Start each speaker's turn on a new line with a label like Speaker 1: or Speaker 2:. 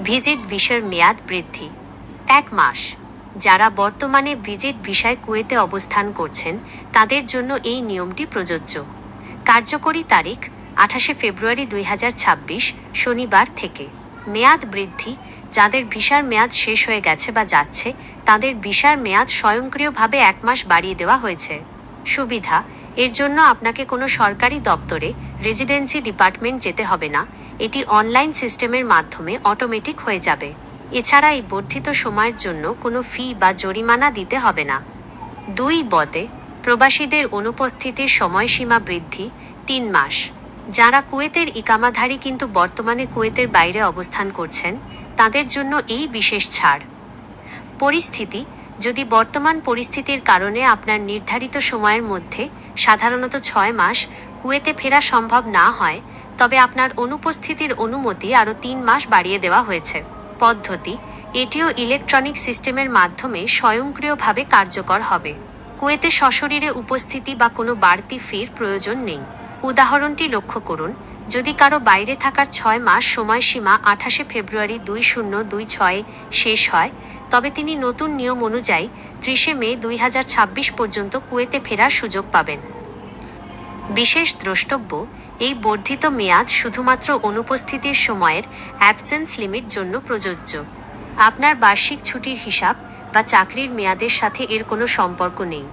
Speaker 1: Visit ভিসার মেয়াদ বৃদ্ধি 1 মাস। যারা বর্তমানে ভিজিট ভিসায় কুয়েতে অবস্থান করছেন তাদের জন্য এই নিয়মটি প্রযোজ্য। কার্যকরী তারিখ 28 ফেব্রুয়ারি 2026 শনিবার থেকে। মেয়াদ বৃদ্ধি যাদের ভিসার মেয়াদ শেষ হয়ে গেছে বা যাচ্ছে তাদের ভিসার মেয়াদ স্বয়ংক্রিয়ভাবে 1 মাস বাড়িয়ে দেওয়া হয়েছে। সুবিধা, এর জন্য আপনাকে কোনো সরকারি দপ্তরে রেজিডেন্সি ডিপার্টমেন্ট যেতে হবে না, এটি অনলাইন সিস্টেমের মাধ্যমে অটোমেটিক হয়ে যাবে। এছাড়া এই বর্ধিত সময়ের জন্য কোনো ফি বা জরিমানা দিতে হবে না। 2 প্রবাসীদের অনুপস্থিতির সময়সীমা বৃদ্ধি 3 মাস। যারা কুয়েতের ইকামাধারী কিন্তু বর্তমানে কুয়েতের বাইরে অবস্থান করছেন তাদের জন্য এই বিশেষ ছাড়। পরিস্থিতি, যদি বর্তমান পরিস্থিতির কারণে আপনার নির্ধারিত সময়ের মধ্যে সাধারণত 6 মাস কুয়েতে ফেরা সম্ভব না হয় তবে আপনার অনুপস্থিতির অনুমতি আরও 3 মাস বাড়িয়ে দেওয়া হয়েছে। পদ্ধতি, এটিও ইলেকট্রনিক সিস্টেমের মাধ্যমে স্বয়ংক্রিয়ভাবে কার্যকর হবে। কুয়েতে সশরীরে উপস্থিতি বা কোনো বাড়তি ফির প্রয়োজন নেই। উদাহরণটি লক্ষ্য করুন, যদি কারো বাইরে থাকার 6 মাস সময়সীমা 28 ফেব্রুয়ারি 2026 শেষ হয় তবে তিনি নতুন নিয়ম অনুযায়ী 30 মে 2026 পর্যন্ত কুয়েতে ফেরার সুযোগ পাবেন। বিশেষ দ্রষ্টব্য, এই বর্ধিত মেয়াদ শুধুমাত্র অনুপস্থিতির সময়ের অ্যাবসেন্স লিমিট জন্য প্রযোজ্য। আপনার বার্ষিক ছুটির হিসাব বা চাকরির মেয়াদের সাথে এর কোনো সম্পর্ক নেই।